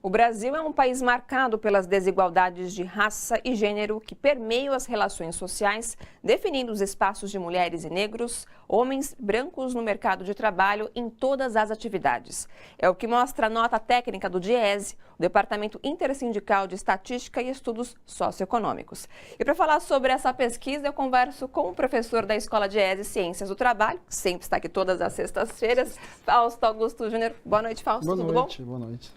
O Brasil é um país marcado pelas desigualdades de raça e gênero que permeiam as relações sociais, definindo os espaços de mulheres e negros, homens brancos no mercado de trabalho em todas as atividades. É o que mostra a nota técnica do DIEESE, o Departamento Intersindical de Estatística e Estudos Socioeconômicos. E para falar sobre essa pesquisa, eu converso com o professor da Escola DIEESE Ciências do Trabalho, que sempre está aqui todas as sextas-feiras, Fausto Augusto Júnior. Boa noite, Fausto. Tudo bom? Boa noite.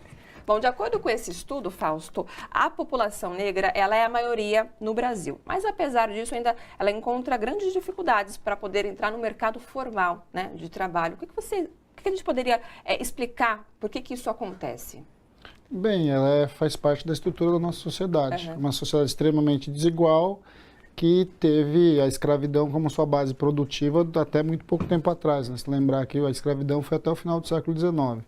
Bom, de acordo com esse estudo, Fausto, a população negra ela é a maioria no Brasil. Mas, apesar disso, ainda ela encontra grandes dificuldades para poder entrar no mercado formal, né, de trabalho. O que a gente poderia explicar por que isso acontece? Bem, ela faz parte da estrutura da nossa sociedade. Uma sociedade extremamente desigual que teve a escravidão como sua base produtiva até muito pouco tempo atrás. Né? Se lembrar que a escravidão foi até o final do século XIX.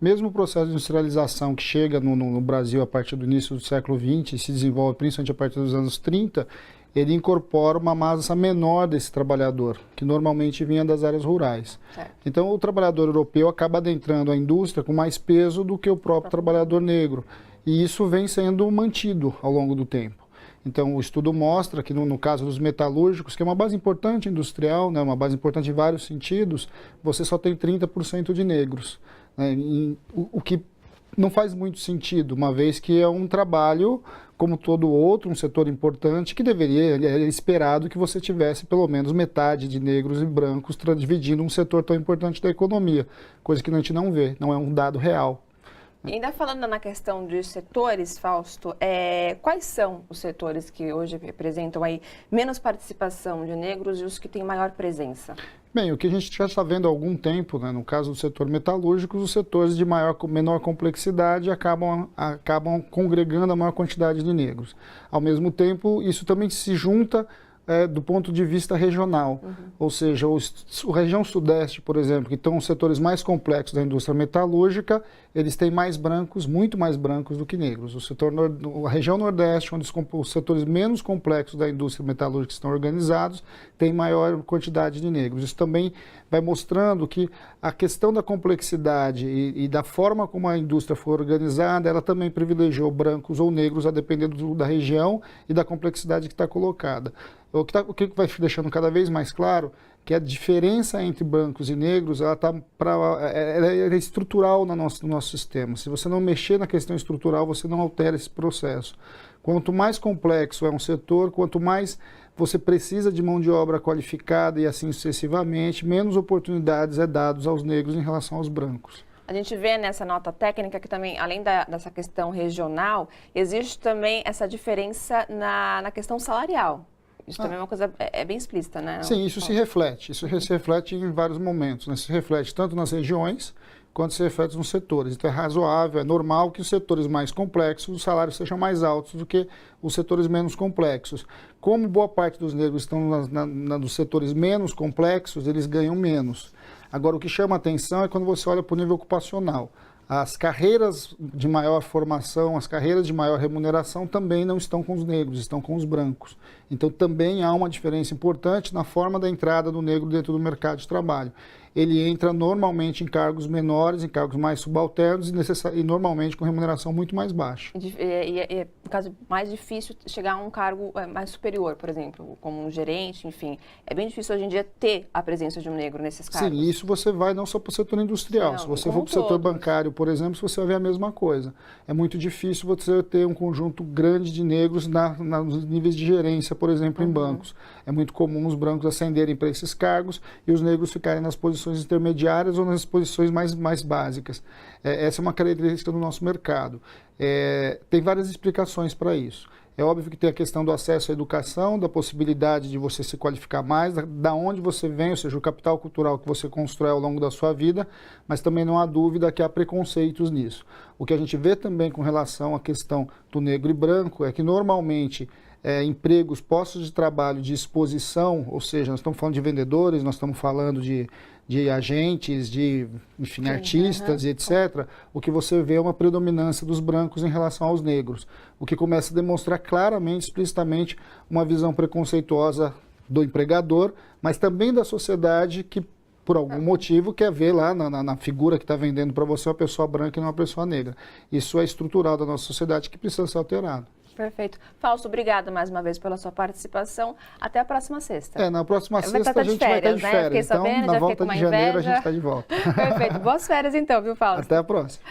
Mesmo o processo de industrialização que chega no Brasil a partir do início do século XX e se desenvolve principalmente a partir dos anos 30, ele incorpora uma massa menor desse trabalhador, que normalmente vinha das áreas rurais. Certo. Então, o trabalhador europeu acaba adentrando a indústria com mais peso do que o próprio trabalhador negro. E isso vem sendo mantido ao longo do tempo. Então, o estudo mostra que, no caso dos metalúrgicos, que é uma base importante industrial, né, uma base importante em vários sentidos, você só tem 30% de negros. O que não faz muito sentido, uma vez que é um trabalho como todo outro, um setor importante, que é esperado que você tivesse pelo menos metade de negros e brancos dividindo um setor tão importante da economia, coisa que a gente não vê, não é um dado real. E ainda falando na questão de setores, Fausto, quais são os setores que hoje representam aí menos participação de negros e os que têm maior presença? Bem, o que a gente já está vendo há algum tempo, né, no caso do setor metalúrgico, os setores de menor complexidade acabam congregando a maior quantidade de negros. Ao mesmo tempo, isso também se junta do ponto de vista regional, ou seja, a região sudeste, por exemplo, que estão os setores mais complexos da indústria metalúrgica, eles têm mais brancos, muito mais brancos do que negros. A região nordeste, onde os setores menos complexos da indústria metalúrgica estão organizados, tem maior quantidade de negros. Isso também vai mostrando que a questão da complexidade e da forma como a indústria foi organizada, ela também privilegiou brancos ou negros, a depender da região e da complexidade que está colocada. O que vai deixando cada vez mais claro que a diferença entre brancos e negros ela é estrutural no nosso sistema. Se você não mexer na questão estrutural, você não altera esse processo. Quanto mais complexo é um setor, quanto mais você precisa de mão de obra qualificada e assim sucessivamente, menos oportunidades é dadas aos negros em relação aos brancos. A gente vê nessa nota técnica que também, além dessa questão regional, existe também essa diferença na questão salarial. Isso também é uma coisa bem explícita, né? Sim, isso se reflete. Isso se reflete em vários momentos. Né? Se reflete tanto nas regiões quanto se reflete nos setores. Então é razoável, é normal que os setores mais complexos, os salários sejam mais altos do que os setores menos complexos. Como boa parte dos negros estão nos setores menos complexos, eles ganham menos. Agora, o que chama atenção é quando você olha para o nível ocupacional. As carreiras de maior formação, as carreiras de maior remuneração também não estão com os negros, estão com os brancos. Então também há uma diferença importante na forma da entrada do negro dentro do mercado de trabalho. Ele entra normalmente em cargos menores, em cargos mais subalternos e normalmente com remuneração muito mais baixa. E no caso, mais difícil chegar a um cargo mais superior, por exemplo, como um gerente, enfim. É bem difícil hoje em dia ter a presença de um negro nesses cargos. Sim, isso você vai não só para o setor industrial. Se você for para o setor bancário, por exemplo, você vai ver a mesma coisa. É muito difícil você ter um conjunto grande de negros nos níveis de gerência, por exemplo, em bancos. É muito comum os brancos ascenderem para esses cargos e os negros ficarem nas posições intermediárias ou nas posições mais básicas. Essa é uma característica do nosso mercado. Tem várias explicações para isso. É óbvio que tem a questão do acesso à educação, da possibilidade de você se qualificar mais, da onde você vem, ou seja, o capital cultural que você constrói ao longo da sua vida, mas também não há dúvida que há preconceitos nisso. O que a gente vê também com relação à questão do negro e branco é que normalmente empregos, postos de trabalho de exposição, ou seja, nós estamos falando de vendedores, nós estamos falando de agentes, enfim, artistas e etc., o que você vê é uma predominância dos brancos em relação aos negros, o que começa a demonstrar claramente, explicitamente, uma visão preconceituosa do empregador, mas também da sociedade que por algum motivo, quer ver lá na figura que está vendendo para você uma pessoa branca e não uma pessoa negra. Isso é estrutural da nossa sociedade que precisa ser alterado. Perfeito. Fausto, obrigada mais uma vez pela sua participação. Até a próxima sexta. Na próxima sexta tá a gente vai estar de férias. Fiquei sabendo, então, na volta de janeiro a gente está de volta. Perfeito. Boas férias então, viu, Fausto? Até a próxima.